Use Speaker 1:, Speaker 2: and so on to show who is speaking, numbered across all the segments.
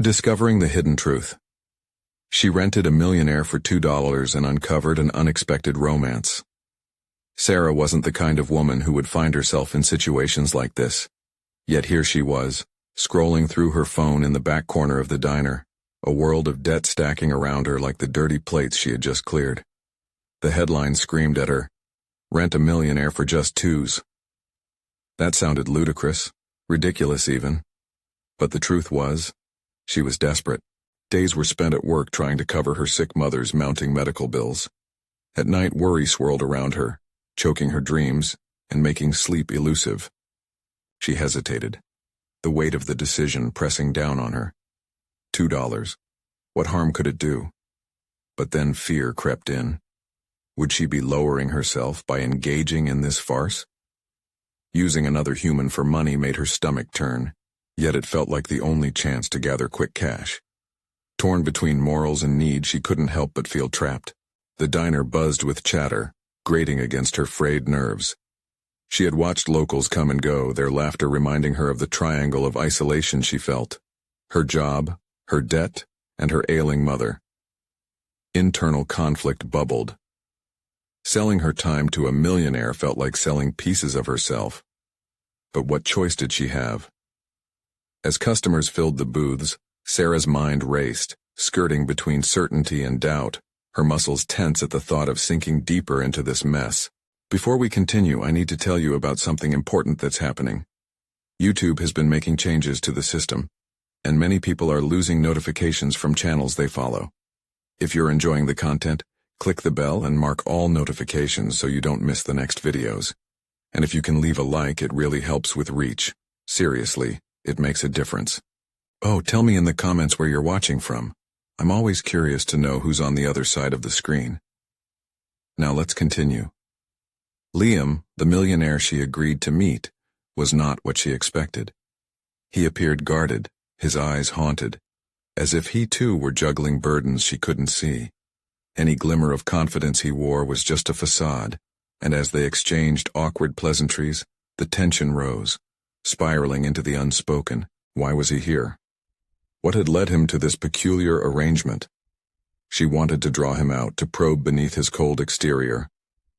Speaker 1: Discovering the hidden truth. She rented a Millionaire for $2 and uncovered an unexpected romance. Sarah wasn't the kind of woman who would find herself in situations like this. Yet here she was, scrolling through her phone in the back corner of the diner, a world of debt stacking around her like the dirty plates she had just cleared. The headline screamed at her, "Rent a Millionaire for just $2s." That sounded ludicrous, ridiculous even. But the truth was, she was desperate. Days were spent at work trying to cover her sick mother's mounting medical bills. At night, worry swirled around her, choking her dreams and making sleep elusive. She hesitated, the weight of the decision pressing down on her. $2. What harm could it do? But then fear crept in. Would she be lowering herself by engaging in this farce? Using another human for money made her stomach turn, yet it felt like the only chance to gather quick cash. Torn between morals and need, she couldn't help but feel trapped. The diner buzzed with chatter, grating against her frayed nerves. She had watched locals come and go, their laughter reminding her of the triangle of isolation she felt: her job, her debt, and her ailing mother. Internal conflict bubbled. Selling her time to a millionaire felt like selling pieces of herself. But what choice did she have? As customers filled the booths, Sarah's mind raced, skirting between certainty and doubt, her muscles tense at the thought of sinking deeper into this mess. Before we continue, I need to tell you about something important that's happening. YouTube has been making changes to the system, and many people are losing notifications from channels they follow. If you're enjoying the content, click the bell and mark all notifications so you don't miss the next videos. And if you can leave a like, it really helps with reach. Seriously, it makes a difference. Oh, tell me in the comments where you're watching from. I'm always curious to know who's on the other side of the screen. Now let's continue. Liam, the millionaire she agreed to meet, was not what she expected. He appeared guarded, his eyes haunted, as if he too were juggling burdens she couldn't see. Any glimmer of confidence he wore was just a facade, and as they exchanged awkward pleasantries, the tension rose, spiraling into the unspoken. Why was he here? What had led him to this peculiar arrangement? She wanted to draw him out, to probe beneath his cold exterior,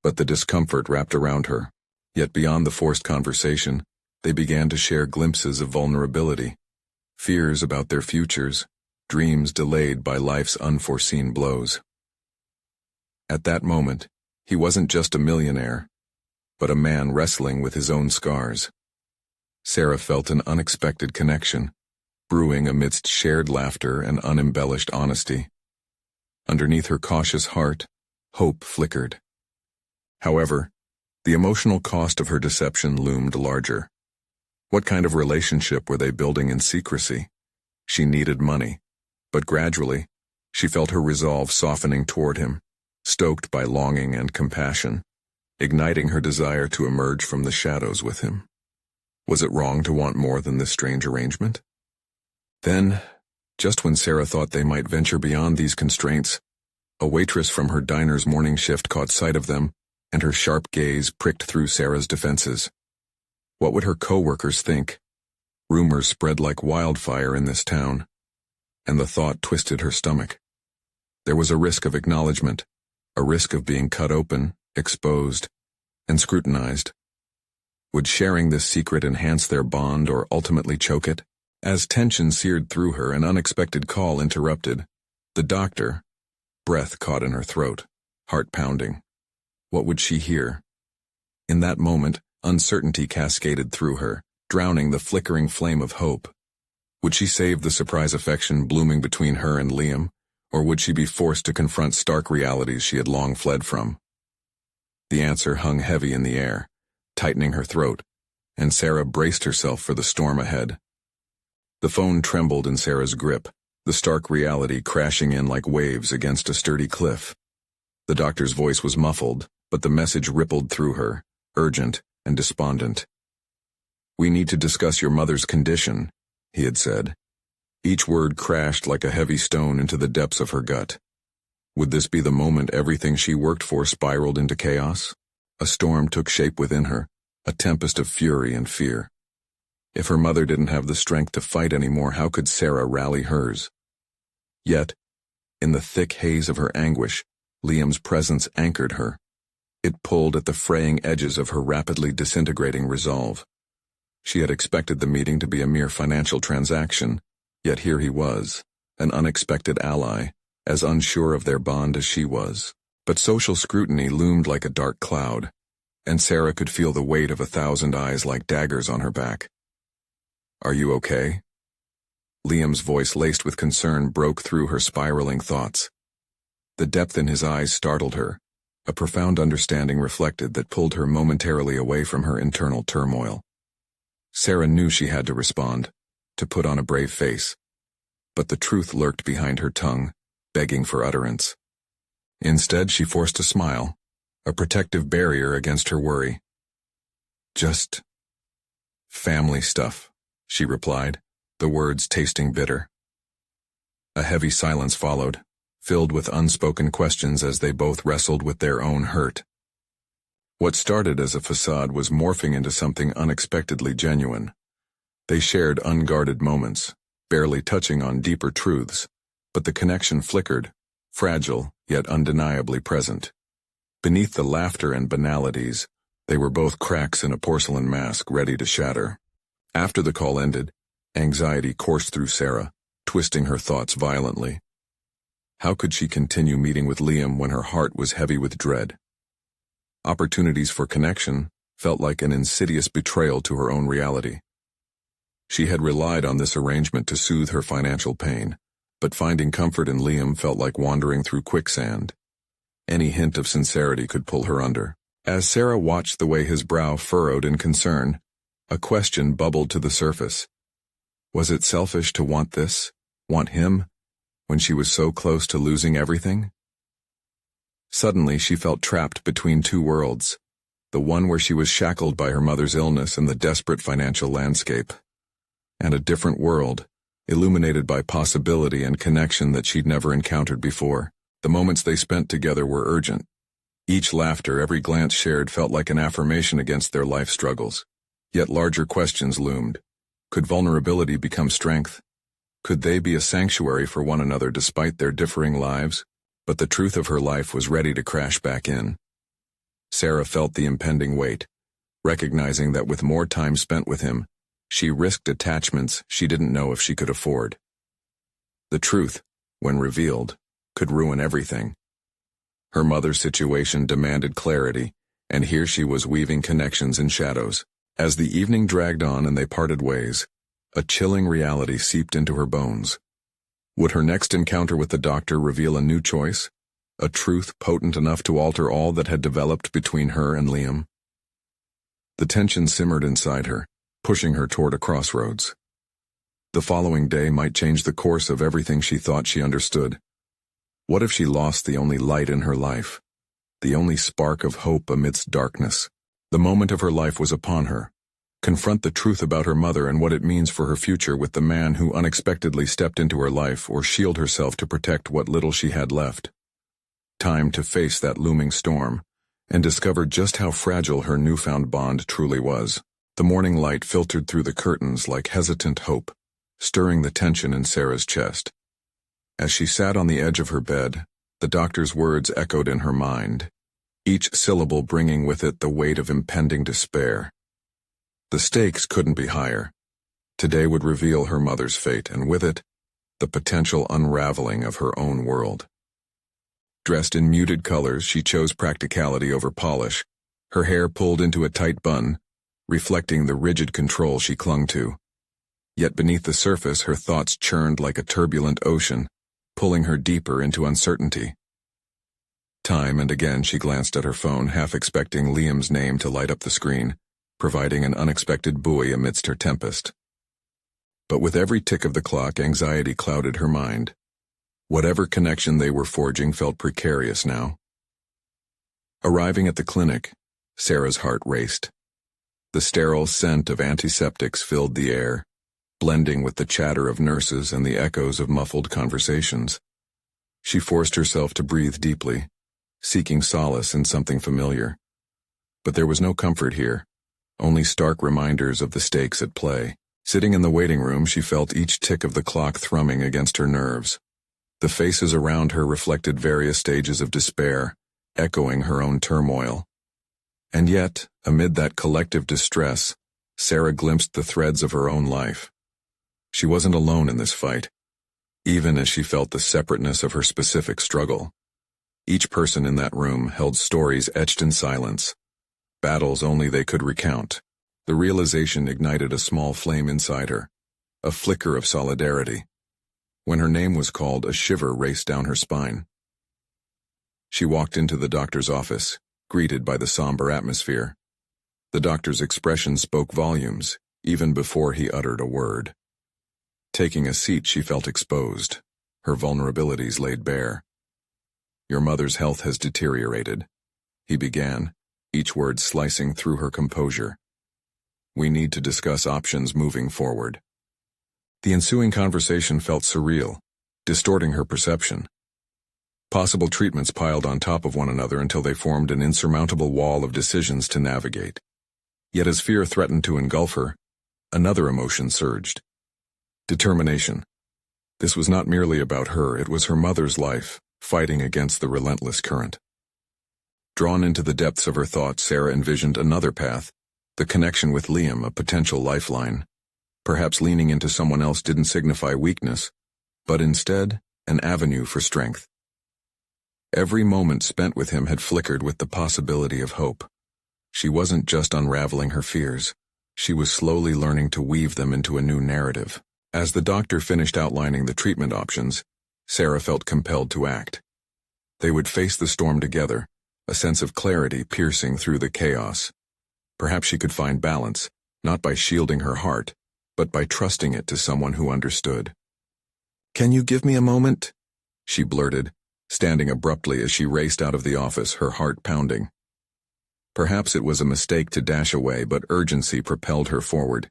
Speaker 1: but the discomfort wrapped around her. Yet beyond the forced conversation, they began to share glimpses of vulnerability, fears about their futures, dreams delayed by life's unforeseen blows. At that moment, he wasn't just a millionaire, but a man wrestling with his own scars. Sarah felt an unexpected connection, brewing amidst shared laughter and unembellished honesty. Underneath her cautious heart, hope flickered. However, the emotional cost of her deception loomed larger. What kind of relationship were they building in secrecy? She needed money, but gradually, she felt her resolve softening toward him, stoked by longing and compassion, igniting her desire to emerge from the shadows with him. Was it wrong to want more than this strange arrangement? Then, just when Sarah thought they might venture beyond these constraints, a waitress from her diner's morning shift caught sight of them, and her sharp gaze pricked through Sarah's defenses. What would her co-workers think? Rumors spread like wildfire in this town, and the thought twisted her stomach. There was a risk of acknowledgement, a risk of being cut open, exposed, and scrutinized. Would sharing this secret enhance their bond or ultimately choke it? As tension seared through her, an unexpected call interrupted. The doctor, breath caught in her throat, heart pounding. What would she hear? In that moment, uncertainty cascaded through her, drowning the flickering flame of hope. Would she save the surprise affection blooming between her and Liam, or would she be forced to confront stark realities she had long fled from? The answer hung heavy in the air, tightening her throat, and Sarah braced herself for the storm ahead. The phone trembled in Sarah's grip, the stark reality crashing in like waves against a sturdy cliff. The doctor's voice was muffled, but the message rippled through her, urgent and despondent. "We need to discuss your mother's condition," he had said. Each word crashed like a heavy stone into the depths of her gut. Would this be the moment everything she worked for spiraled into chaos? A storm took shape within her, a tempest of fury and fear. If her mother didn't have the strength to fight anymore, how could Sarah rally hers? Yet, in the thick haze of her anguish, Liam's presence anchored her. It pulled at the fraying edges of her rapidly disintegrating resolve. She had expected the meeting to be a mere financial transaction, yet here he was, an unexpected ally, as unsure of their bond as she was. But social scrutiny loomed like a dark cloud, and Sarah could feel the weight of 1,000 eyes like daggers on her back. "Are you okay?" Liam's voice, laced with concern, broke through her spiraling thoughts. The depth in his eyes startled her, a profound understanding reflected that pulled her momentarily away from her internal turmoil. Sarah knew she had to respond, to put on a brave face. But the truth lurked behind her tongue, begging for utterance. Instead, she forced a smile, a protective barrier against her worry. "Just family stuff," she replied, the words tasting bitter. A heavy silence followed, filled with unspoken questions as they both wrestled with their own hurt. What started as a facade was morphing into something unexpectedly genuine. They shared unguarded moments, barely touching on deeper truths, but the connection flickered, fragile yet undeniably present. Beneath the laughter and banalities, they were both cracks in a porcelain mask ready to shatter. After the call ended, anxiety coursed through Sarah, twisting her thoughts violently. How could she continue meeting with Liam when her heart was heavy with dread? Opportunities for connection felt like an insidious betrayal to her own reality. She had relied on this arrangement to soothe her financial pain, but finding comfort in Liam felt like wandering through quicksand. Any hint of sincerity could pull her under. As Sarah watched the way his brow furrowed in concern, a question bubbled to the surface. Was it selfish to want this, want him, when she was so close to losing everything? Suddenly, she felt trapped between two worlds, the one where she was shackled by her mother's illness and the desperate financial landscape, and a different world, illuminated by possibility and connection that she'd never encountered before. The moments they spent together were urgent. Each laughter, every glance shared felt like an affirmation against their life struggles. Yet larger questions loomed. Could vulnerability become strength? Could they be a sanctuary for one another despite their differing lives? But the truth of her life was ready to crash back in. Sarah felt the impending weight, recognizing that with more time spent with him, she risked attachments she didn't know if she could afford. The truth, when revealed, could ruin everything. Her mother's situation demanded clarity, and here she was weaving connections in shadows. As the evening dragged on and they parted ways, a chilling reality seeped into her bones. Would her next encounter with the doctor reveal a new choice, a truth potent enough to alter all that had developed between her and Liam? The tension simmered inside her, pushing her toward a crossroads. The following day might change the course of everything she thought she understood. What if she lost the only light in her life, the only spark of hope amidst darkness? The moment of her life was upon her. Confront the truth about her mother and what it means for her future with the man who unexpectedly stepped into her life, or shield herself to protect what little she had left. Time to face that looming storm, and discover just how fragile her newfound bond truly was. The morning light filtered through the curtains like hesitant hope, stirring the tension in Sarah's chest. As she sat on the edge of her bed, the doctor's words echoed in her mind, each syllable bringing with it the weight of impending despair. The stakes couldn't be higher. Today would reveal her mother's fate, and with it, the potential unraveling of her own world. Dressed in muted colors, she chose practicality over polish, her hair pulled into a tight bun, reflecting the rigid control she clung to. Yet beneath the surface, her thoughts churned like a turbulent ocean, pulling her deeper into uncertainty. Time and again she glanced at her phone, half expecting Liam's name to light up the screen, providing an unexpected buoy amidst her tempest. But with every tick of the clock, anxiety clouded her mind. Whatever connection they were forging felt precarious now. Arriving at the clinic, Sarah's heart raced. The sterile scent of antiseptics filled the air, blending with the chatter of nurses and the echoes of muffled conversations. She forced herself to breathe deeply, seeking solace in something familiar. But there was no comfort here, only stark reminders of the stakes at play. Sitting in the waiting room, she felt each tick of the clock thrumming against her nerves. The faces around her reflected various stages of despair, echoing her own turmoil. And yet, amid that collective distress, Sarah glimpsed the threads of her own life. She wasn't alone in this fight, even as she felt the separateness of her specific struggle. Each person in that room held stories etched in silence, battles only they could recount. The realization ignited a small flame inside her, a flicker of solidarity. When her name was called, a shiver raced down her spine. She walked into the doctor's office, greeted by the somber atmosphere. The doctor's expression spoke volumes, even before he uttered a word. Taking a seat, she felt exposed, her vulnerabilities laid bare. "Your mother's health has deteriorated," he began, each word slicing through her composure. "We need to discuss options moving forward." The ensuing conversation felt surreal, distorting her perception. Possible treatments piled on top of one another until they formed an insurmountable wall of decisions to navigate. Yet as fear threatened to engulf her, another emotion surged. Determination. This was not merely about her, it was her mother's life, fighting against the relentless current. Drawn into the depths of her thoughts, Sarah envisioned another path, the connection with Liam, a potential lifeline. Perhaps leaning into someone else didn't signify weakness, but instead, an avenue for strength. Every moment spent with him had flickered with the possibility of hope. She wasn't just unraveling her fears, she was slowly learning to weave them into a new narrative. As the doctor finished outlining the treatment options, Sarah felt compelled to act. They would face the storm together, a sense of clarity piercing through the chaos. Perhaps she could find balance, not by shielding her heart, but by trusting it to someone who understood. "Can you give me a moment?" she blurted, standing abruptly as she raced out of the office, her heart pounding. Perhaps it was a mistake to dash away, but urgency propelled her forward.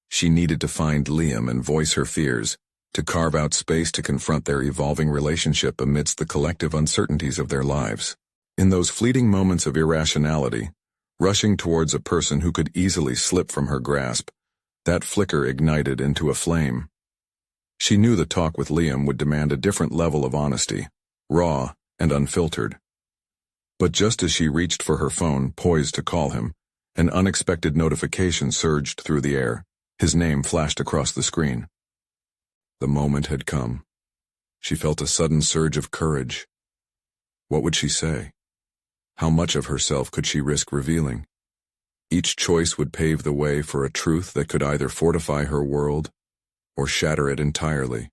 Speaker 1: She needed to find Liam and voice her fears, to carve out space to confront their evolving relationship amidst the collective uncertainties of their lives. In those fleeting moments of irrationality, rushing towards a person who could easily slip from her grasp, that flicker ignited into a flame. She knew the talk with Liam would demand a different level of honesty, raw and unfiltered. But just as she reached for her phone, poised to call him, an unexpected notification surged through the air. His name flashed across the screen. The moment had come. She felt a sudden surge of courage. What would she say? How much of herself could she risk revealing? Each choice would pave the way for a truth that could either fortify her world or shatter it entirely.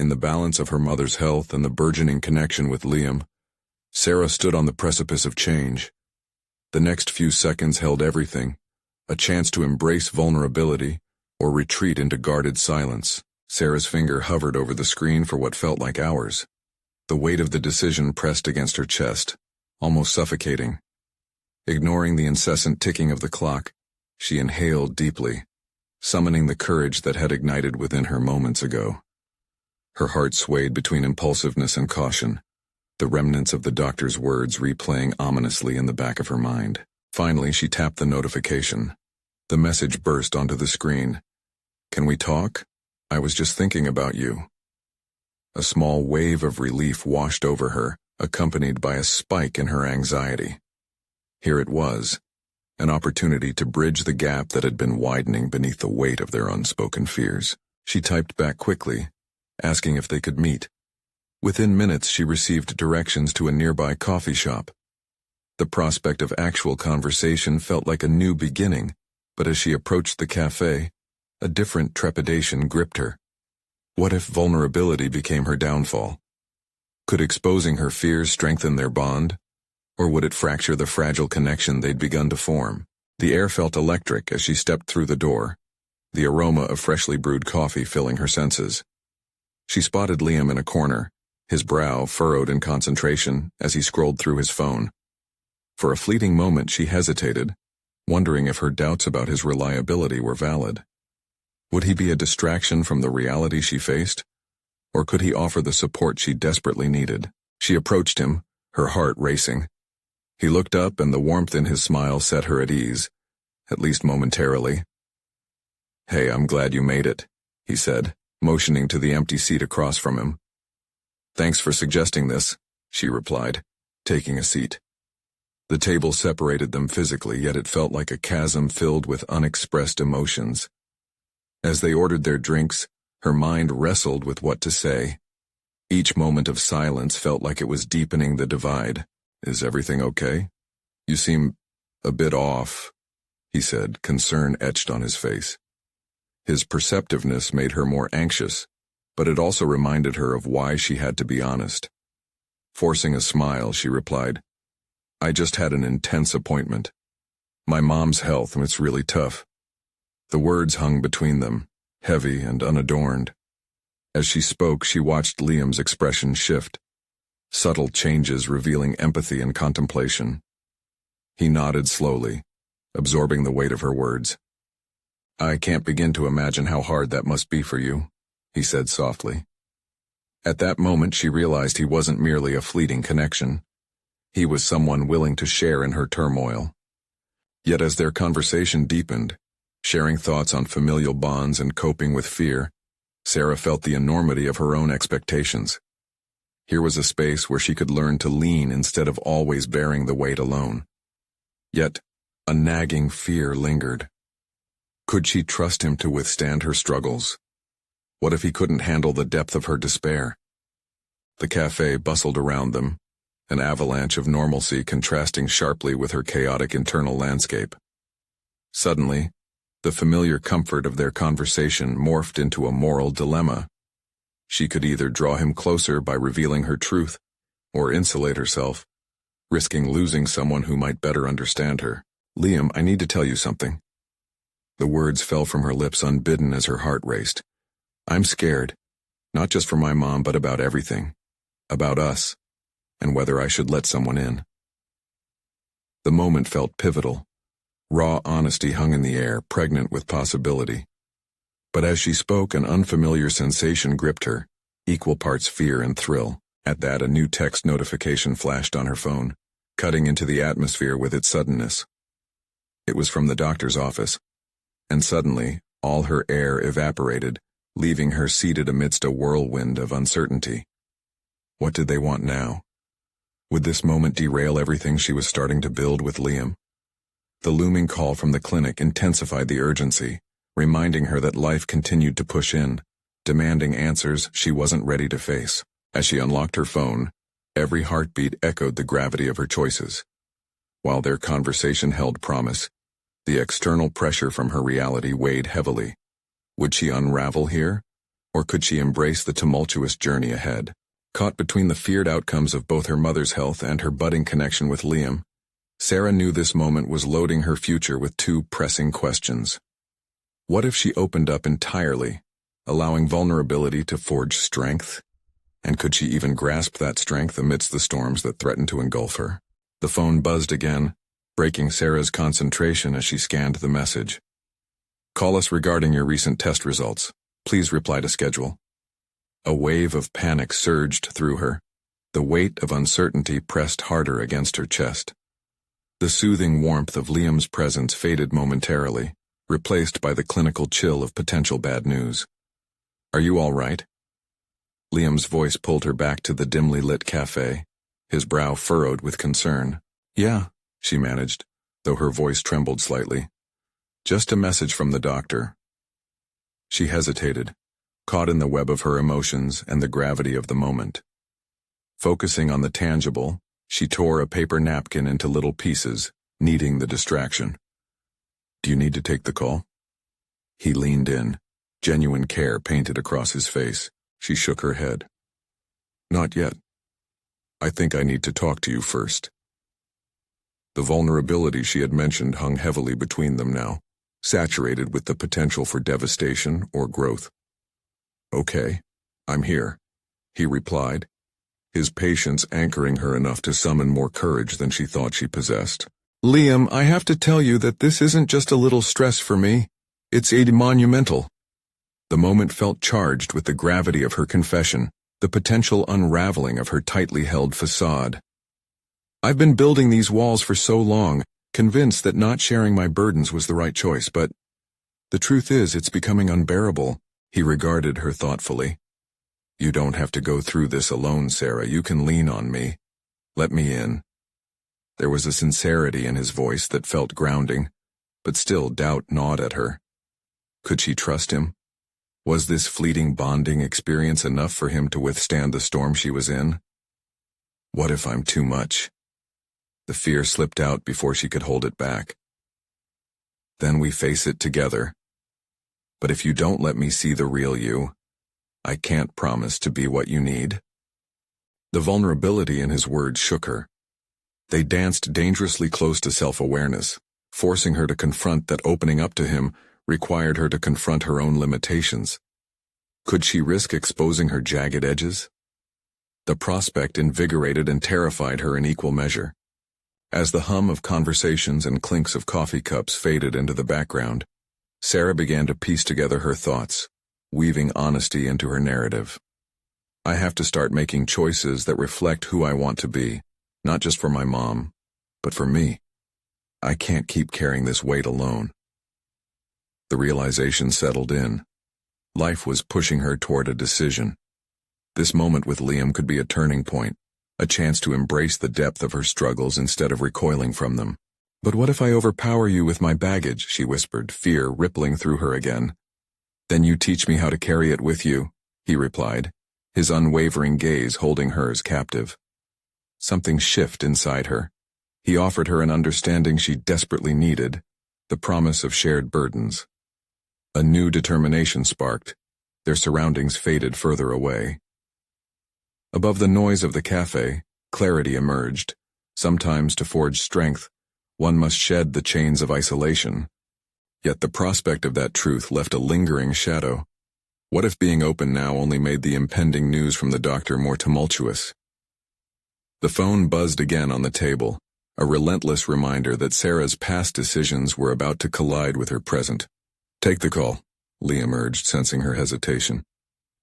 Speaker 1: In the balance of her mother's health and the burgeoning connection with Liam, Sarah stood on the precipice of change. The next few seconds held everything, a chance to embrace vulnerability or retreat into guarded silence. Sarah's finger hovered over the screen for what felt like hours. The weight of the decision pressed against her chest, almost suffocating. Ignoring the incessant ticking of the clock, she inhaled deeply, summoning the courage that had ignited within her moments ago. Her heart swayed between impulsiveness and caution, the remnants of the doctor's words replaying ominously in the back of her mind. Finally, she tapped the notification. The message burst onto the screen. "Can we talk? I was just thinking about you." A small wave of relief washed over her, accompanied by a spike in her anxiety. Here it was, an opportunity to bridge the gap that had been widening beneath the weight of their unspoken fears. She typed back quickly, asking if they could meet. Within minutes, she received directions to a nearby coffee shop. The prospect of actual conversation felt like a new beginning, but as she approached the cafe, a different trepidation gripped her. What if vulnerability became her downfall? Could exposing her fears strengthen their bond? Or would it fracture the fragile connection they'd begun to form? The air felt electric as she stepped through the door, the aroma of freshly brewed coffee filling her senses. She spotted Liam in a corner, his brow furrowed in concentration as he scrolled through his phone. For a fleeting moment she hesitated, wondering if her doubts about his reliability were valid. Would he be a distraction from the reality she faced? Or could he offer the support she desperately needed? She approached him, her heart racing. He looked up and the warmth in his smile set her at ease, at least momentarily. "Hey, I'm glad you made it," he said, motioning to the empty seat across from him. "Thanks for suggesting this," she replied, taking a seat. The table separated them physically, yet it felt like a chasm filled with unexpressed emotions. As they ordered their drinks, her mind wrestled with what to say. Each moment of silence felt like it was deepening the divide. "Is everything okay? You seem a bit off," he said, concern etched on his face. His perceptiveness made her more anxious, but it also reminded her of why she had to be honest. Forcing a smile, she replied, "I just had an intense appointment. My mom's health, and it's really tough." The words hung between them, heavy and unadorned. As she spoke, she watched Liam's expression shift, subtle changes revealing empathy and contemplation. He nodded slowly, absorbing the weight of her words. "I can't begin to imagine how hard that must be for you," he said softly. At that moment, she realized he wasn't merely a fleeting connection. He was someone willing to share in her turmoil. Yet as their conversation deepened, sharing thoughts on familial bonds and coping with fear, Sarah felt the enormity of her own expectations. Here was a space where she could learn to lean instead of always bearing the weight alone. Yet, a nagging fear lingered. Could she trust him to withstand her struggles? What if he couldn't handle the depth of her despair? The cafe bustled around them, an avalanche of normalcy contrasting sharply with her chaotic internal landscape. Suddenly, the familiar comfort of their conversation morphed into a moral dilemma. She could either draw him closer by revealing her truth, or insulate herself, risking losing someone who might better understand her. "Liam, I need to tell you something." The words fell from her lips unbidden as her heart raced. "I'm scared, not just for my mom, but about everything. About us, and whether I should let someone in." The moment felt pivotal. Raw honesty hung in the air, pregnant with possibility. But as she spoke, an unfamiliar sensation gripped her, equal parts fear and thrill. At that, a new text notification flashed on her phone, cutting into the atmosphere with its suddenness. It was from the doctor's office, and suddenly, all her air evaporated, leaving her seated amidst a whirlwind of uncertainty. What did they want now? Would this moment derail everything she was starting to build with Liam? The looming call from the clinic intensified the urgency, reminding her that life continued to push in, demanding answers she wasn't ready to face. As she unlocked her phone, every heartbeat echoed the gravity of her choices. While their conversation held promise, the external pressure from her reality weighed heavily. Would she unravel here, or could she embrace the tumultuous journey ahead? Caught between the feared outcomes of both her mother's health and her budding connection with Liam, Sarah knew this moment was loading her future with two pressing questions. What if she opened up entirely, allowing vulnerability to forge strength? And could she even grasp that strength amidst the storms that threatened to engulf her? The phone buzzed again, breaking Sarah's concentration as she scanned the message. "Call us regarding your recent test results. Please reply to schedule." A wave of panic surged through her. The weight of uncertainty pressed harder against her chest. The soothing warmth of Liam's presence faded momentarily, replaced by the clinical chill of potential bad news. "Are you all right?" Liam's voice pulled her back to the dimly lit cafe, his brow furrowed with concern. "Yeah," she managed, though her voice trembled slightly. "Just a message from the doctor." She hesitated, caught in the web of her emotions and the gravity of the moment. Focusing on the tangible, she tore a paper napkin into little pieces, needing the distraction. "Do you need to take the call?" He leaned in, genuine care painted across his face. She shook her head. "Not yet. I think I need to talk to you first." The vulnerability she had mentioned hung heavily between them now, saturated with the potential for devastation or growth. "Okay, I'm here," he replied, his patience anchoring her enough to summon more courage than she thought she possessed. "Liam, I have to tell you that this isn't just a little stress for me. It's monumental." The moment felt charged with the gravity of her confession, the potential unraveling of her tightly held facade. "I've been building these walls for so long, convinced that not sharing my burdens was the right choice, but the truth is it's becoming unbearable. He regarded her thoughtfully. You don't have to go through this alone, Sarah. You can lean on me. Let me in. There was a sincerity in his voice that felt grounding, but still doubt gnawed at her. Could she trust him? Was this fleeting bonding experience enough for him to withstand the storm she was in? What if I'm too much? The fear slipped out before she could hold it back. Then we face it together. But if you don't let me see the real you, I can't promise to be what you need. The vulnerability in his words shook her. They danced dangerously close to self-awareness, forcing her to confront that opening up to him required her to confront her own limitations. Could she risk exposing her jagged edges? The prospect invigorated and terrified her in equal measure. As the hum of conversations and clinks of coffee cups faded into the background, Sarah began to piece together her thoughts, weaving honesty into her narrative. I have to start making choices that reflect who I want to be, not just for my mom, but for me. I can't keep carrying this weight alone. The realization settled in. Life was pushing her toward a decision. This moment with Liam could be a turning point, a chance to embrace the depth of her struggles instead of recoiling from them. But what if I overpower you with my baggage, she whispered, fear rippling through her again. Then you teach me how to carry it with you, he replied, his unwavering gaze holding hers captive. Something shifted inside her. He offered her an understanding she desperately needed, the promise of shared burdens. A new determination sparked. Their surroundings faded further away. Above the noise of the cafe, clarity emerged. Sometimes to forge strength, one must shed the chains of isolation. Yet the prospect of that truth left a lingering shadow. What if being open now only made the impending news from the doctor more tumultuous? The phone buzzed again on the table, a relentless reminder that Sarah's past decisions were about to collide with her present. Take the call, Liam urged, sensing her hesitation.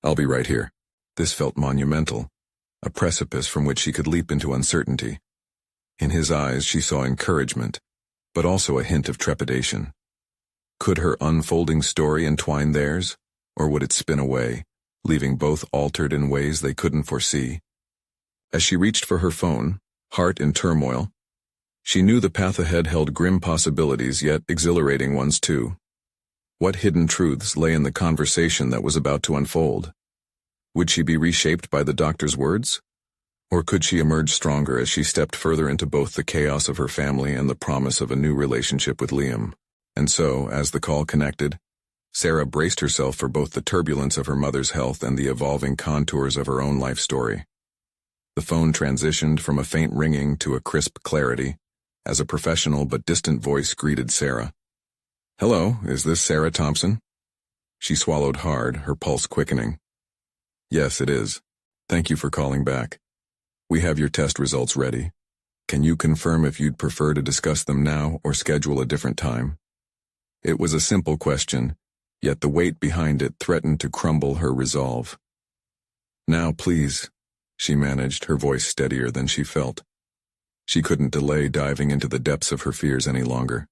Speaker 1: I'll be right here. This felt monumental, a precipice from which she could leap into uncertainty. In his eyes she saw encouragement, but also a hint of trepidation. Could her unfolding story entwine theirs, or would it spin away, leaving both altered in ways they couldn't foresee? As she reached for her phone, heart in turmoil, she knew the path ahead held grim possibilities, yet exhilarating ones too. What hidden truths lay in the conversation that was about to unfold? Would she be reshaped by the doctor's words? Or could she emerge stronger as she stepped further into both the chaos of her family and the promise of a new relationship with Liam? And so, as the call connected, Sarah braced herself for both the turbulence of her mother's health and the evolving contours of her own life story. The phone transitioned from a faint ringing to a crisp clarity, as a professional but distant voice greeted Sarah. Hello, is this Sarah Thompson? She swallowed hard, her pulse quickening. Yes, it is. Thank you for calling back. We have your test results ready. Can you confirm if you'd prefer to discuss them now or schedule a different time? It was a simple question, yet the weight behind it threatened to crumble her resolve. Now, please, she managed, her voice steadier than she felt. She couldn't delay diving into the depths of her fears any longer.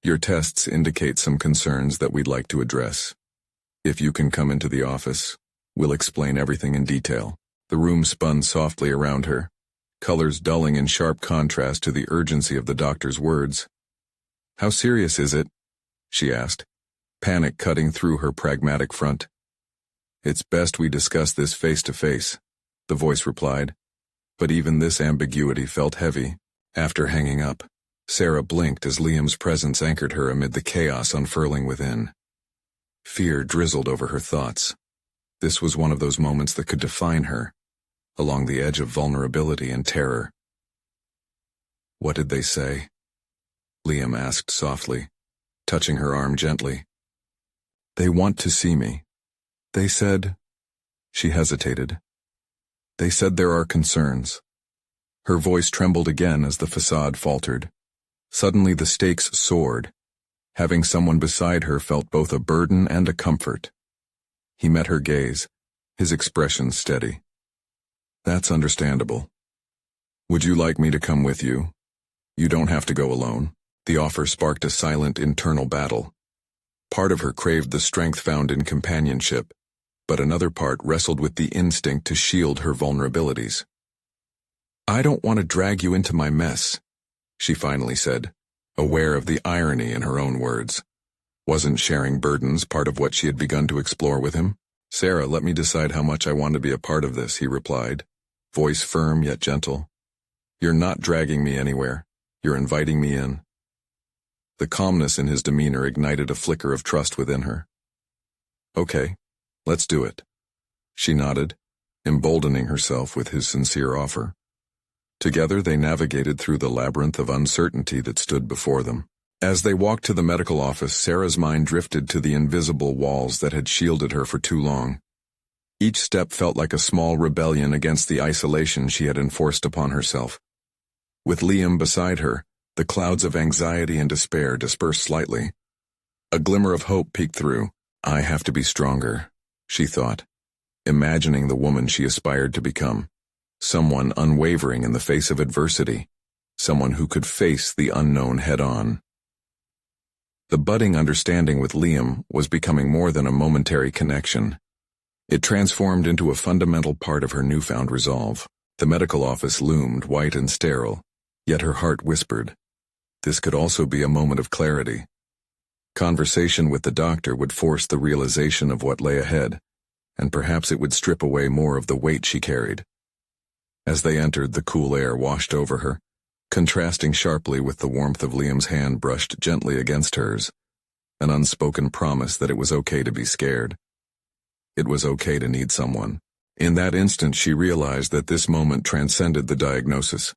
Speaker 1: Your tests indicate some concerns that we'd like to address. If you can come into the office, we'll explain everything in detail. The room spun softly around her, colors dulling in sharp contrast to the urgency of the doctor's words. How serious is it? She asked, panic cutting through her pragmatic front. It's best we discuss this face to face, the voice replied. But even this ambiguity felt heavy. After hanging up, Sarah blinked as Liam's presence anchored her amid the chaos unfurling within. Fear drizzled over her thoughts. This was one of those moments that could define her, along the edge of vulnerability and terror. What did they say? Liam asked softly, touching her arm gently. They want to see me. They said... She hesitated. They said there are concerns. Her voice trembled again as the facade faltered. Suddenly the stakes soared. Having someone beside her felt both a burden and a comfort. He met her gaze, his expression steady. That's understandable. Would you like me to come with you? You don't have to go alone. The offer sparked a silent internal battle. Part of her craved the strength found in companionship, but another part wrestled with the instinct to shield her vulnerabilities. I don't want to drag you into my mess, she finally said, aware of the irony in her own words. Wasn't sharing burdens part of what she had begun to explore with him? Sarah, let me decide how much I want to be a part of this, he replied, voice firm yet gentle. You're not dragging me anywhere. You're inviting me in. The calmness in his demeanor ignited a flicker of trust within her. Okay, let's do it. She nodded, emboldening herself with his sincere offer. Together they navigated through the labyrinth of uncertainty that stood before them. As they walked to the medical office, Sarah's mind drifted to the invisible walls that had shielded her for too long. Each step felt like a small rebellion against the isolation she had enforced upon herself. With Liam beside her, the clouds of anxiety and despair dispersed slightly. A glimmer of hope peeked through. I have to be stronger, she thought, imagining the woman she aspired to become. Someone unwavering in the face of adversity. Someone who could face the unknown head-on. The budding understanding with Liam was becoming more than a momentary connection. It transformed into a fundamental part of her newfound resolve. The medical office loomed white and sterile, yet her heart whispered, this could also be a moment of clarity. Conversation with the doctor would force the realization of what lay ahead, and perhaps it would strip away more of the weight she carried. As they entered, the cool air washed over her, contrasting sharply with the warmth of Liam's hand brushed gently against hers, an unspoken promise that it was okay to be scared. It was okay to need someone. In that instant she realized that this moment transcended the diagnosis.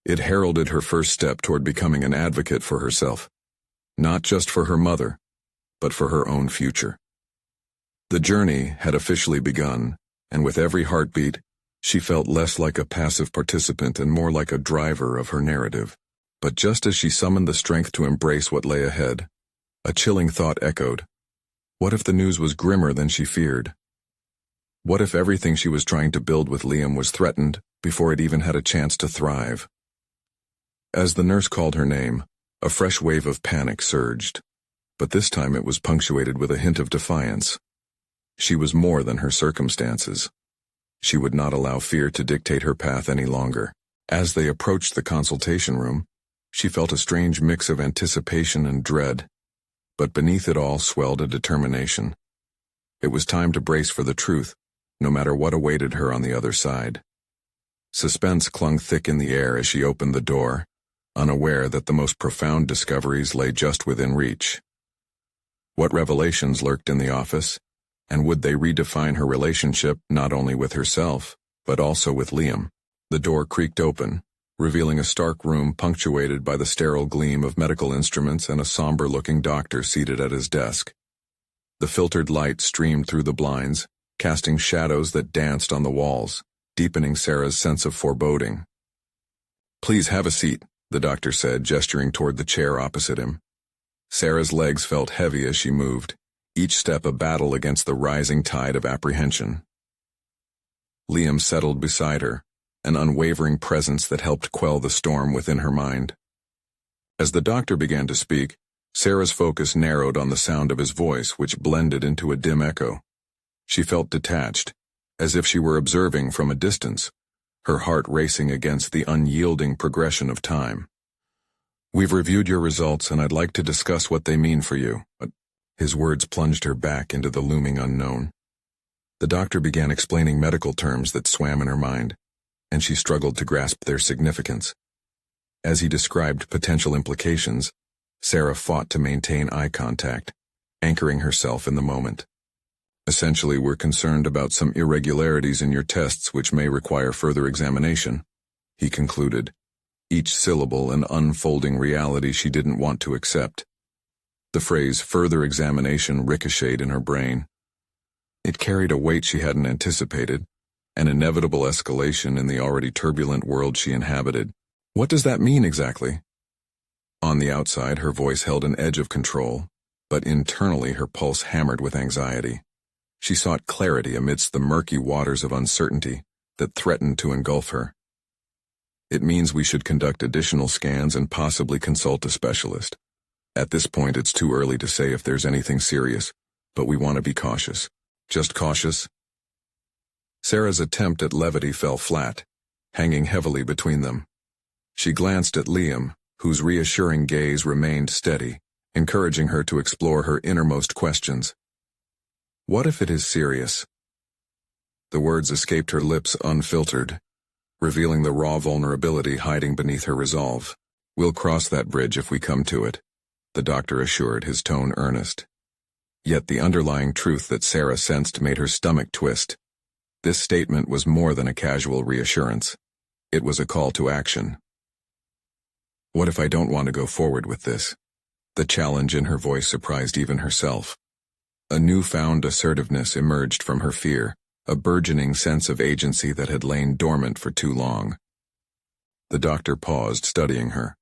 Speaker 1: It heralded her first step toward becoming an advocate for herself, not just for her mother, but for her own future. The journey had officially begun, and with every heartbeat, she felt less like a passive participant and more like a driver of her narrative. But just as she summoned the strength to embrace what lay ahead, a chilling thought echoed. What if the news was grimmer than she feared? What if everything she was trying to build with Liam was threatened before it even had a chance to thrive? As the nurse called her name, a fresh wave of panic surged, but this time it was punctuated with a hint of defiance. She was more than her circumstances. She would not allow fear to dictate her path any longer. As they approached the consultation room, she felt a strange mix of anticipation and dread, but beneath it all swelled a determination. It was time to brace for the truth, no matter what awaited her on the other side. Suspense clung thick in the air as she opened the door, unaware that the most profound discoveries lay just within reach. What revelations lurked in the office? And would they redefine her relationship not only with herself, but also with Liam? The door creaked open, revealing a stark room punctuated by the sterile gleam of medical instruments and a somber-looking doctor seated at his desk. The filtered light streamed through the blinds, casting shadows that danced on the walls, deepening Sarah's sense of foreboding. Please have a seat, the doctor said, gesturing toward the chair opposite him. Sarah's legs felt heavy as she moved, each step a battle against the rising tide of apprehension. Liam settled beside her, an unwavering presence that helped quell the storm within her mind. As the doctor began to speak, Sarah's focus narrowed on the sound of his voice, which blended into a dim echo. She felt detached, as if she were observing from a distance, her heart racing against the unyielding progression of time. We've reviewed your results, and I'd like to discuss what they mean for you. His words plunged her back into the looming unknown. The doctor began explaining medical terms that swam in her mind, and she struggled to grasp their significance. As he described potential implications, Sarah fought to maintain eye contact, anchoring herself in the moment. Essentially, we're concerned about some irregularities in your tests which may require further examination, he concluded, each syllable an unfolding reality she didn't want to accept. The phrase further examination ricocheted in her brain. It carried a weight she hadn't anticipated, an inevitable escalation in the already turbulent world she inhabited. What does that mean exactly? On the outside, her voice held an edge of control, but internally her pulse hammered with anxiety. She sought clarity amidst the murky waters of uncertainty that threatened to engulf her. It means we should conduct additional scans and possibly consult a specialist. At this point, it's too early to say if there's anything serious, but we want to be cautious. Just cautious? Sarah's attempt at levity fell flat, hanging heavily between them. She glanced at Liam, whose reassuring gaze remained steady, encouraging her to explore her innermost questions. What if it is serious? The words escaped her lips unfiltered, revealing the raw vulnerability hiding beneath her resolve. We'll cross that bridge if we come to it, the doctor assured, his tone earnest. Yet the underlying truth that Sarah sensed made her stomach twist. This statement was more than a casual reassurance. It was a call to action. What if I don't want to go forward with this? The challenge in her voice surprised even herself. A newfound assertiveness emerged from her fear, a burgeoning sense of agency that had lain dormant for too long. The doctor paused, studying her.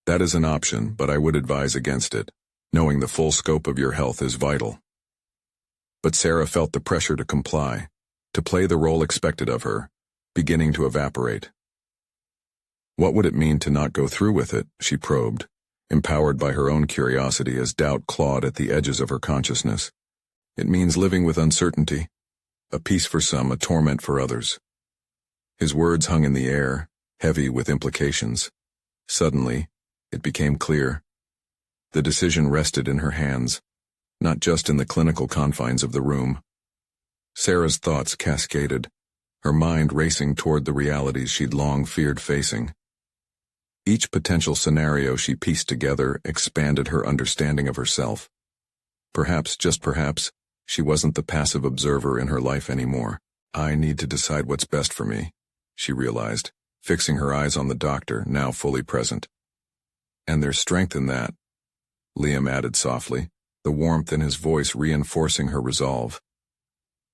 Speaker 1: That is an option, but I would advise against it. Knowing the full scope of your health is vital. But Sarah felt the pressure to comply, to play the role expected of her, beginning to evaporate. What would it mean to not go through with it, she probed, empowered by her own curiosity as doubt clawed at the edges of her consciousness. It means living with uncertainty, a peace for some, a torment for others. His words hung in the air, heavy with implications. Suddenly, it became clear. The decision rested in her hands, not just in the clinical confines of the room. Sarah's thoughts cascaded, her mind racing toward the realities she'd long feared facing. Each potential scenario she pieced together expanded her understanding of herself. Perhaps, just perhaps, she wasn't the passive observer in her life anymore. I need to decide what's best for me, she realized, fixing her eyes on the doctor, now fully present. And there's strength in that, Liam added softly, the warmth in his voice reinforcing her resolve.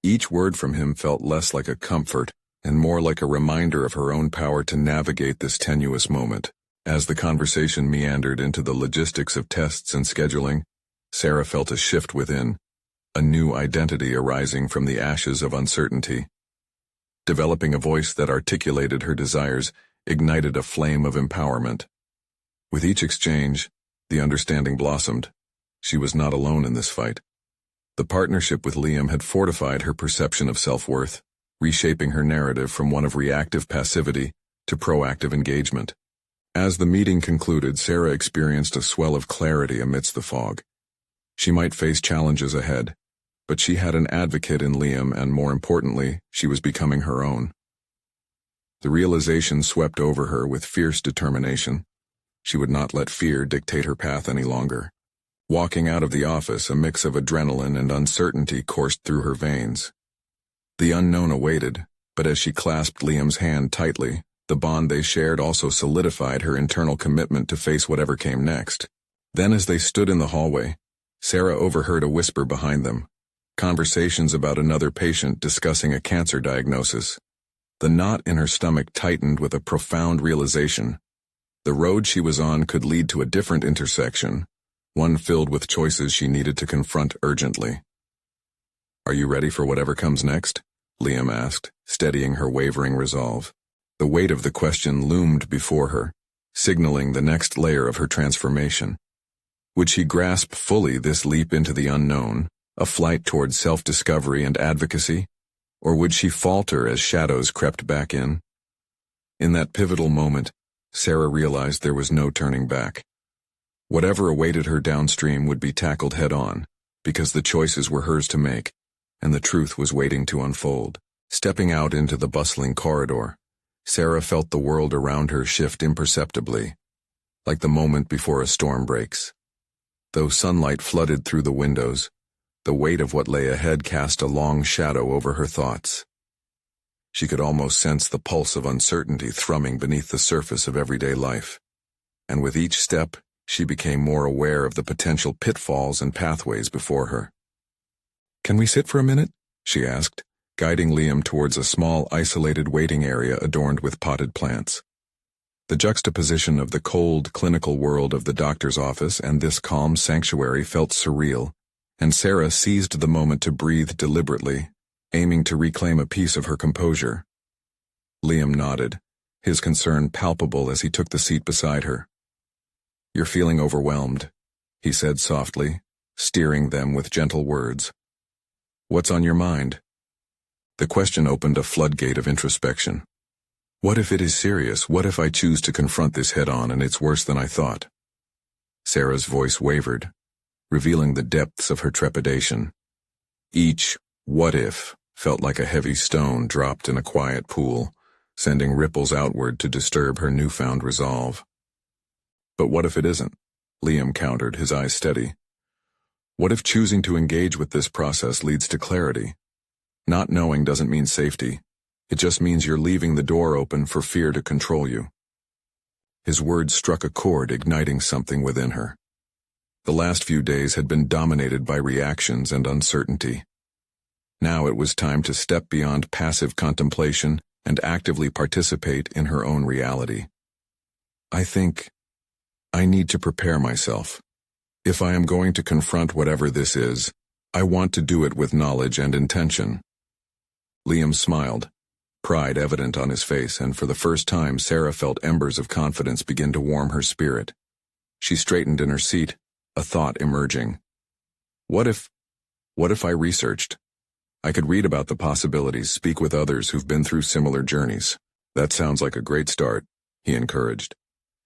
Speaker 1: Each word from him felt less like a comfort and more like a reminder of her own power to navigate this tenuous moment. As the conversation meandered into the logistics of tests and scheduling, Sarah felt a shift within, a new identity arising from the ashes of uncertainty. Developing a voice that articulated her desires ignited a flame of empowerment. With each exchange, the understanding blossomed. She was not alone in this fight. The partnership with Liam had fortified her perception of self-worth, reshaping her narrative from one of reactive passivity to proactive engagement. As the meeting concluded, Sarah experienced a swell of clarity amidst the fog. She might face challenges ahead, but she had an advocate in Liam, and more importantly, she was becoming her own. The realization swept over her with fierce determination. She would not let fear dictate her path any longer. Walking out of the office, a mix of adrenaline and uncertainty coursed through her veins. The unknown awaited, but as she clasped Liam's hand tightly, the bond they shared also solidified her internal commitment to face whatever came next. Then as they stood in the hallway, Sarah overheard a whisper behind them, conversations about another patient discussing a cancer diagnosis. The knot in her stomach tightened with a profound realization. The road she was on could lead to a different intersection, one filled with choices she needed to confront urgently. "Are you ready for whatever comes next?" Liam asked, steadying her wavering resolve. The weight of the question loomed before her, signaling the next layer of her transformation. Would she grasp fully this leap into the unknown, a flight toward self-discovery and advocacy, or would she falter as shadows crept back in? In that pivotal moment, Sarah realized there was no turning back. Whatever awaited her downstream would be tackled head-on, because the choices were hers to make, and the truth was waiting to unfold. Stepping out into the bustling corridor, Sarah felt the world around her shift imperceptibly, like the moment before a storm breaks. Though sunlight flooded through the windows, the weight of what lay ahead cast a long shadow over her thoughts. She could almost sense the pulse of uncertainty thrumming beneath the surface of everyday life. And with each step, she became more aware of the potential pitfalls and pathways before her. "Can we sit for a minute?" she asked, guiding Liam towards a small, isolated waiting area adorned with potted plants. The juxtaposition of the cold, clinical world of the doctor's office and this calm sanctuary felt surreal, and Sarah seized the moment to breathe deliberately, aiming to reclaim a piece of her composure. Liam nodded, his concern palpable as he took the seat beside her. "You're feeling overwhelmed," he said softly, steering them with gentle words. "What's on your mind?" The question opened a floodgate of introspection. What if it is serious? What if I choose to confront this head-on and it's worse than I thought? Sarah's voice wavered, revealing the depths of her trepidation. Each "what if" felt like a heavy stone dropped in a quiet pool, sending ripples outward to disturb her newfound resolve. "But what if it isn't?" Liam countered, his eyes steady. "What if choosing to engage with this process leads to clarity? Not knowing doesn't mean safety. It just means you're leaving the door open for fear to control you." His words struck a chord, igniting something within her. The last few days had been dominated by reactions and uncertainty. Now it was time to step beyond passive contemplation and actively participate in her own reality. "I think I need to prepare myself. If I am going to confront whatever this is, I want to do it with knowledge and intention." Liam smiled, pride evident on his face, and for the first time Sarah felt embers of confidence begin to warm her spirit. She straightened in her seat, a thought emerging. What if I researched? I could read about the possibilities, speak with others who've been through similar journeys. "That sounds like a great start," he encouraged.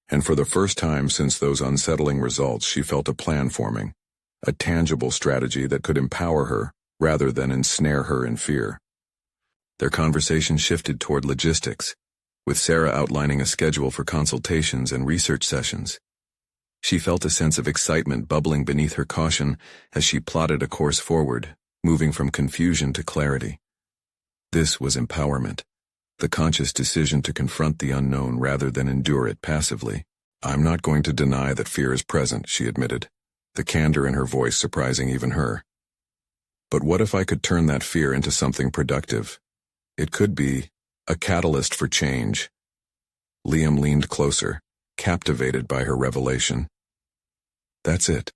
Speaker 1: And for the first time since those unsettling results, she felt a plan forming, a tangible strategy that could empower her rather than ensnare her in fear. Their conversation shifted toward logistics, with Sarah outlining a schedule for consultations and research sessions. She felt a sense of excitement bubbling beneath her caution as she plotted a course forward, moving from confusion to clarity. This was empowerment, the conscious decision to confront the unknown rather than endure it passively. "I'm not going to deny that fear is present," she admitted, the candor in her voice surprising even her. "But what if I could turn that fear into something productive? It could be a catalyst for change." Liam leaned closer, captivated by her revelation. "That's it.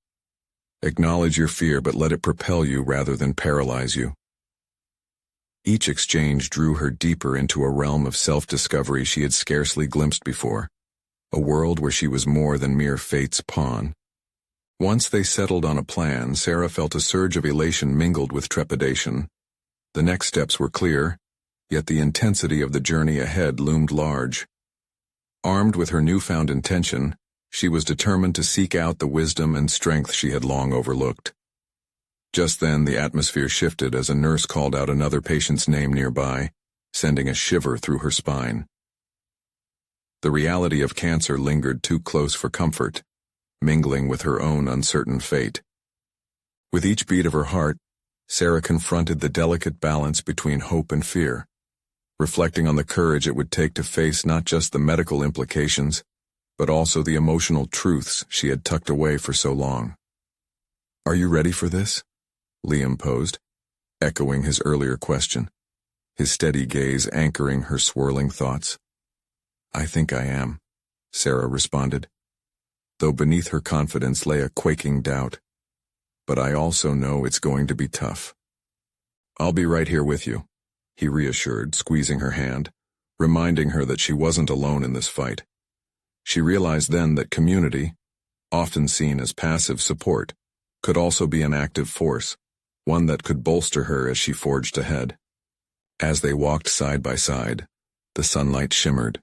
Speaker 1: Acknowledge your fear, but let it propel you rather than paralyze you." Each exchange drew her deeper into a realm of self-discovery she had scarcely glimpsed before, a world where she was more than mere fate's pawn. Once they settled on a plan, Sarah felt a surge of elation mingled with trepidation. The next steps were clear, yet the intensity of the journey ahead loomed large. Armed with her newfound intention, she was determined to seek out the wisdom and strength she had long overlooked. Just then, the atmosphere shifted as a nurse called out another patient's name nearby, sending a shiver through her spine. The reality of cancer lingered too close for comfort, mingling with her own uncertain fate. With each beat of her heart, Sarah confronted the delicate balance between hope and fear, reflecting on the courage it would take to face not just the medical implications, but also the emotional truths she had tucked away for so long. "Are you ready for this?" Liam posed, echoing his earlier question, his steady gaze anchoring her swirling thoughts. "I think I am," Sarah responded, though beneath her confidence lay a quaking doubt. "But I also know it's going to be tough." "I'll be right here with you," he reassured, squeezing her hand, reminding her that she wasn't alone in this fight. She realized then that community, often seen as passive support, could also be an active force, one that could bolster her as she forged ahead. As they walked side by side, the sunlight shimmered,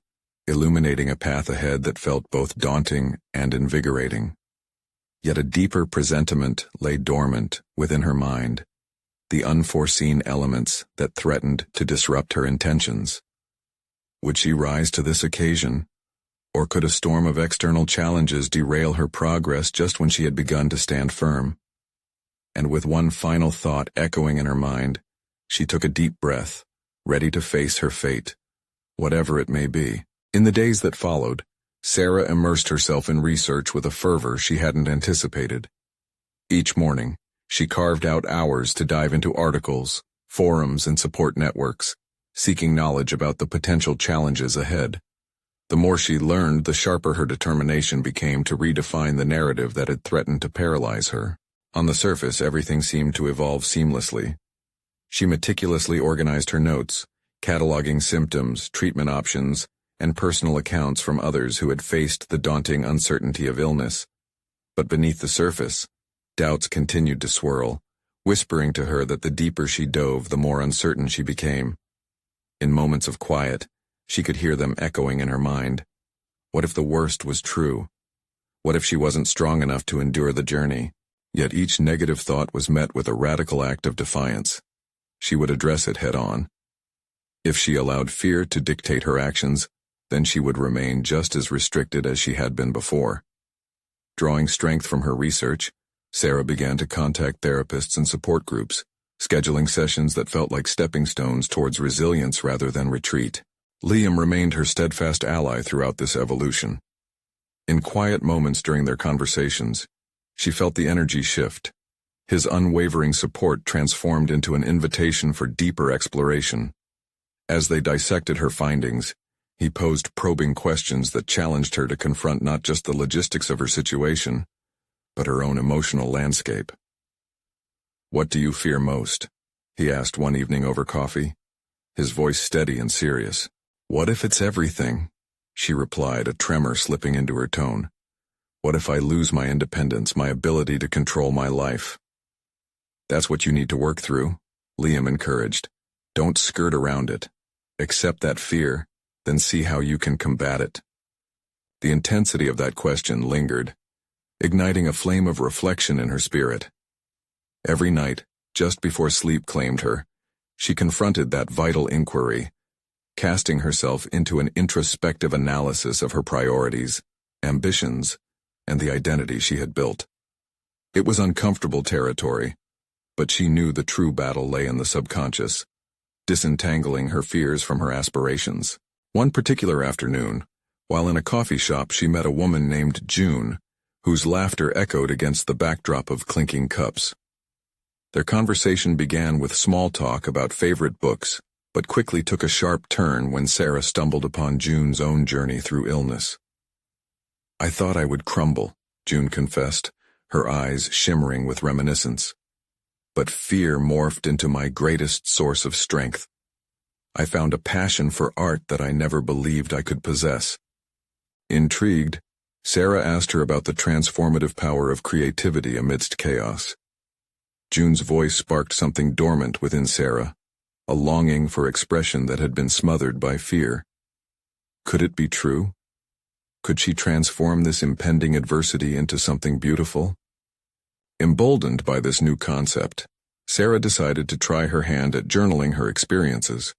Speaker 1: illuminating a path ahead that felt both daunting and invigorating. Yet a deeper presentiment lay dormant within her mind, the unforeseen elements that threatened to disrupt her intentions. Would she rise to this occasion, or could a storm of external challenges derail her progress just when she had begun to stand firm? And with one final thought echoing in her mind, she took a deep breath, ready to face her fate, whatever it may be. In the days that followed, Sarah immersed herself in research with a fervor she hadn't anticipated. Each morning, she carved out hours to dive into articles, forums, and support networks, seeking knowledge about the potential challenges ahead. The more she learned, the sharper her determination became to redefine the narrative that had threatened to paralyze her. On the surface, everything seemed to evolve seamlessly. She meticulously organized her notes, cataloging symptoms, treatment options, and personal accounts from others who had faced the daunting uncertainty of illness. But beneath the surface, doubts continued to swirl, whispering to her that the deeper she dove, the more uncertain she became. In moments of quiet, she could hear them echoing in her mind. What if the worst was true? What if she wasn't strong enough to endure the journey? Yet each negative thought was met with a radical act of defiance. She would address it head-on. If she allowed fear to dictate her actions, then she would remain just as restricted as she had been before. Drawing strength from her research, Sarah began to contact therapists and support groups, scheduling sessions that felt like stepping stones towards resilience rather than retreat. Liam remained her steadfast ally throughout this evolution. In quiet moments during their conversations, she felt the energy shift. His unwavering support transformed into an invitation for deeper exploration. As they dissected her findings, he posed probing questions that challenged her to confront not just the logistics of her situation, but her own emotional landscape. "What do you fear most?" he asked one evening over coffee, his voice steady and serious. "What if it's everything?" she replied, a tremor slipping into her tone. "What if I lose my independence, my ability to control my life?" "That's what you need to work through," Liam encouraged. "Don't skirt around it. Accept that fear, then see how you can combat it." The intensity of that question lingered, igniting a flame of reflection in her spirit. Every night, just before sleep claimed her, she confronted that vital inquiry, casting herself into an introspective analysis of her priorities, ambitions, and the identity she had built. It was uncomfortable territory, but she knew the true battle lay in the subconscious, disentangling her fears from her aspirations. One particular afternoon, while in a coffee shop, she met a woman named June, whose laughter echoed against the backdrop of clinking cups. Their conversation began with small talk about favorite books, but quickly took a sharp turn when Sarah stumbled upon June's own journey through illness. "I thought I would crumble," June confessed, her eyes shimmering with reminiscence. "But fear morphed into my greatest source of strength. I found a passion for art that I never believed I could possess." Intrigued, Sarah asked her about the transformative power of creativity amidst chaos. June's voice sparked something dormant within Sarah, a longing for expression that had been smothered by fear. Could it be true? Could she transform this impending adversity into something beautiful? Emboldened by this new concept, Sarah decided to try her hand at journaling her experiences,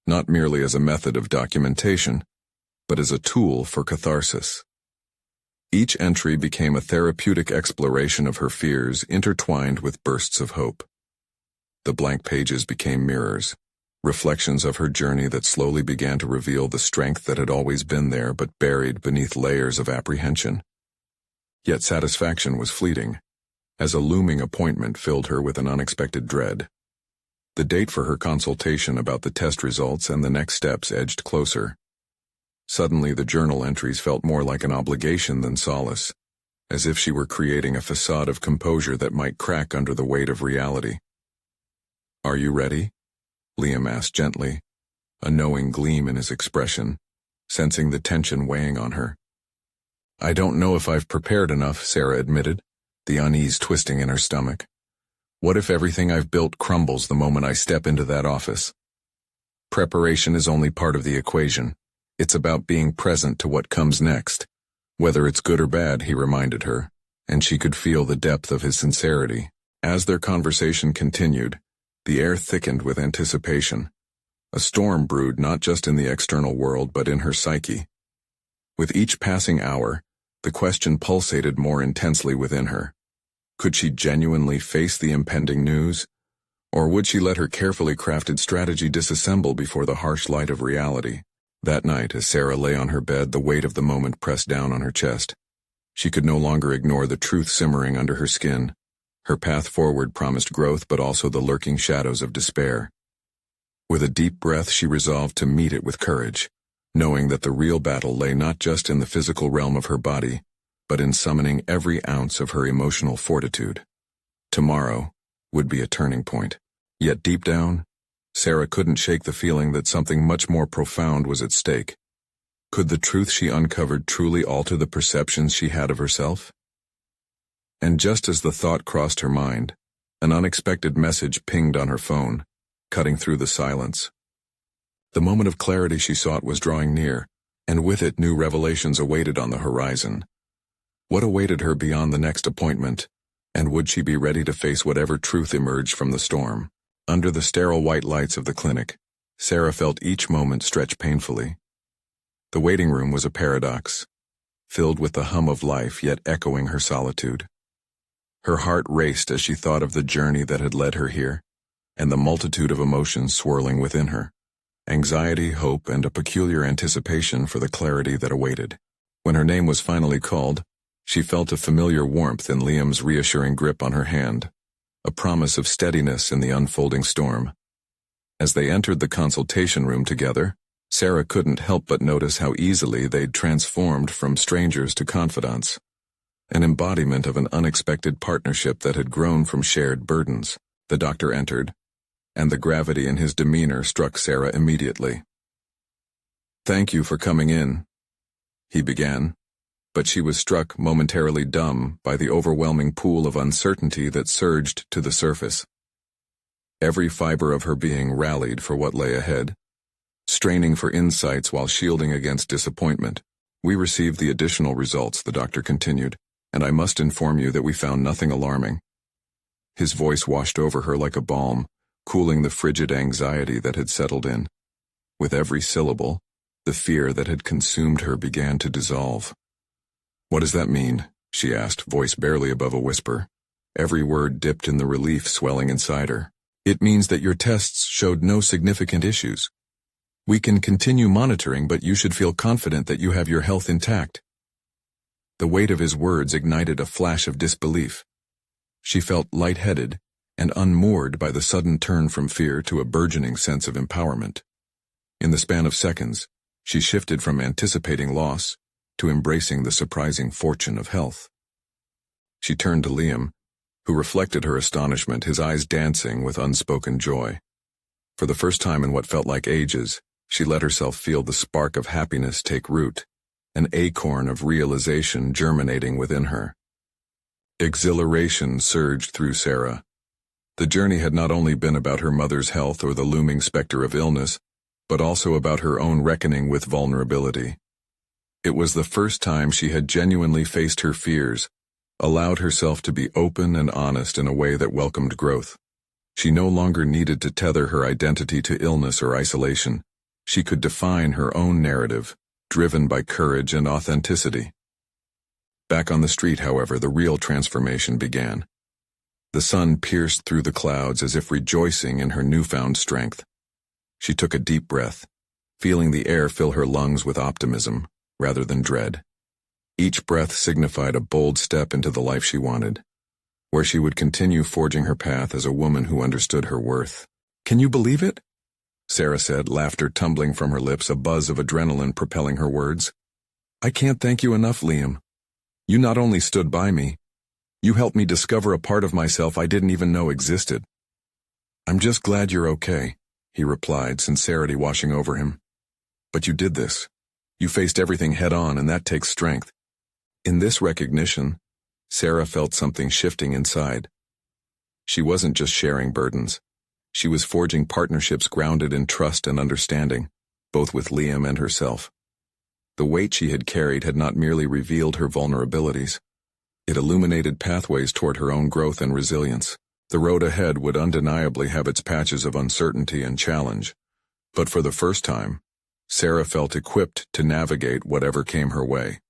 Speaker 1: not merely as a method of documentation, but as a tool for catharsis. Each entry became a therapeutic exploration of her fears intertwined with bursts of hope. The blank pages became mirrors, reflections of her journey that slowly began to reveal the strength that had always been there but buried beneath layers of apprehension. Yet satisfaction was fleeting, as a looming appointment filled her with an unexpected dread. The date for her consultation about the test results and the next steps edged closer. Suddenly the journal entries felt more like an obligation than solace, as if she were creating a facade of composure that might crack under the weight of reality. "Are you ready?" Liam asked gently, a knowing gleam in his expression, sensing the tension weighing on her. "I don't know if I've prepared enough," Sarah admitted, the unease twisting in her stomach. "What if everything I've built crumbles the moment I step into that office?" "Preparation is only part of the equation. It's about being present to what comes next, whether it's good or bad," he reminded her, and she could feel the depth of his sincerity. As their conversation continued, the air thickened with anticipation. A storm brewed not just in the external world but in her psyche. With each passing hour, the question pulsated more intensely within her. Could she genuinely face the impending news, or would she let her carefully crafted strategy disassemble before the harsh light of reality? That night, as Sarah lay on her bed, the weight of the moment pressed down on her chest. She could no longer ignore the truth simmering under her skin. Her path forward promised growth, but also the lurking shadows of despair. With a deep breath, she resolved to meet it with courage, knowing that the real battle lay not just in the physical realm of her body, but in summoning every ounce of her emotional fortitude. Tomorrow would be a turning point. Yet deep down, Sarah couldn't shake the feeling that something much more profound was at stake. Could the truth she uncovered truly alter the perceptions she had of herself? And just as the thought crossed her mind, an unexpected message pinged on her phone, cutting through the silence. The moment of clarity she sought was drawing near, and with it new revelations awaited on the horizon. What awaited her beyond the next appointment, and would she be ready to face whatever truth emerged from the storm? Under the sterile white lights of the clinic, Sarah felt each moment stretch painfully. The waiting room was a paradox, filled with the hum of life yet echoing her solitude. Her heart raced as she thought of the journey that had led her here, and the multitude of emotions swirling within her. Anxiety, hope, and a peculiar anticipation for the clarity that awaited. When her name was finally called, she felt a familiar warmth in Liam's reassuring grip on her hand, a promise of steadiness in the unfolding storm. As they entered the consultation room together, Sarah couldn't help but notice how easily they'd transformed from strangers to confidants, an embodiment of an unexpected partnership that had grown from shared burdens. The doctor entered, and the gravity in his demeanor struck Sarah immediately. "Thank you for coming in," he began, but she was struck momentarily dumb by the overwhelming pool of uncertainty that surged to the surface. Every fiber of her being rallied for what lay ahead, straining for insights while shielding against disappointment. "We received the additional results," the doctor continued, "and I must inform you that we found nothing alarming." His voice washed over her like a balm, cooling the frigid anxiety that had settled in. With every syllable, the fear that had consumed her began to dissolve. "What does that mean?" she asked, voice barely above a whisper. Every word dipped in the relief swelling inside her. "It means that your tests showed no significant issues. We can continue monitoring, but you should feel confident that you have your health intact." The weight of his words ignited a flash of disbelief. She felt lightheaded and unmoored by the sudden turn from fear to a burgeoning sense of empowerment. In the span of seconds, she shifted from anticipating loss to embracing the surprising fortune of health. She turned to Liam, who reflected her astonishment, his eyes dancing with unspoken joy. For the first time in what felt like ages, she let herself feel the spark of happiness take root, an acorn of realization germinating within her. Exhilaration surged through Sarah. The journey had not only been about her mother's health or the looming specter of illness, but also about her own reckoning with vulnerability. It was the first time she had genuinely faced her fears, allowed herself to be open and honest in a way that welcomed growth. She no longer needed to tether her identity to illness or isolation. She could define her own narrative, driven by courage and authenticity. Back on the street, however, the real transformation began. The sun pierced through the clouds as if rejoicing in her newfound strength. She took a deep breath, feeling the air fill her lungs with optimism rather than dread. Each breath signified a bold step into the life she wanted, where she would continue forging her path as a woman who understood her worth. "Can you believe it?" Sarah said, laughter tumbling from her lips, a buzz of adrenaline propelling her words. "I can't thank you enough, Liam. You not only stood by me, you helped me discover a part of myself I didn't even know existed." "I'm just glad you're okay," he replied, sincerity washing over him. "But you did this. You faced everything head-on, and that takes strength." In this recognition, Sarah felt something shifting inside. She wasn't just sharing burdens. She was forging partnerships grounded in trust and understanding, both with Liam and herself. The weight she had carried had not merely revealed her vulnerabilities. It illuminated pathways toward her own growth and resilience. The road ahead would undeniably have its patches of uncertainty and challenge, but for the first time, Sarah felt equipped to navigate whatever came her way.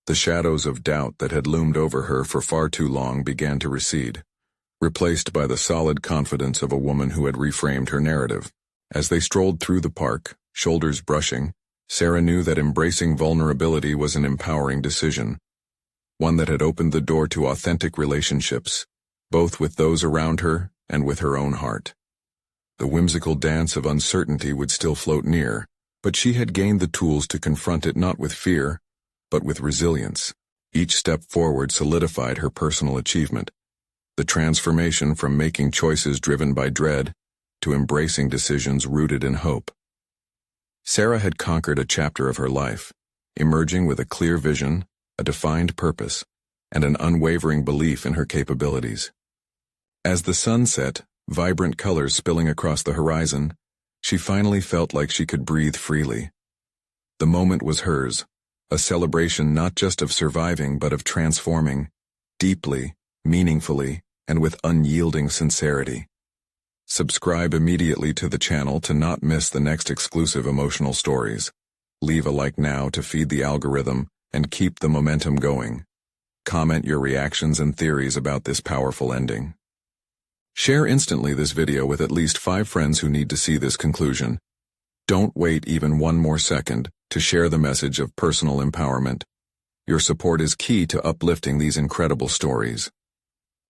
Speaker 1: The shadows of doubt that had loomed over her for far too long began to recede, replaced by the solid confidence of a woman who had reframed her narrative. As they strolled through the park, shoulders brushing, Sarah knew that embracing vulnerability was an empowering decision, one that had opened the door to authentic relationships, both with those around her and with her own heart. The whimsical dance of uncertainty would still float near, but she had gained the tools to confront it not with fear, but with resilience. Each step forward solidified her personal achievement, the transformation from making choices driven by dread to embracing decisions rooted in hope. Sarah had conquered a chapter of her life, emerging with a clear vision, a defined purpose, and an unwavering belief in her capabilities. As the sun set, vibrant colors spilling across the horizon, she finally felt like she could breathe freely. The moment was hers, a celebration not just of surviving but of transforming, deeply, meaningfully, and with unyielding sincerity. Subscribe immediately to the channel to not miss the next exclusive emotional stories. Leave a like now to feed the algorithm and keep the momentum going. Comment your reactions and theories about this powerful ending. Share instantly this video with at least 5 friends who need to see this conclusion. Don't wait even one more second to share the message of personal empowerment. Your support is key to uplifting these incredible stories.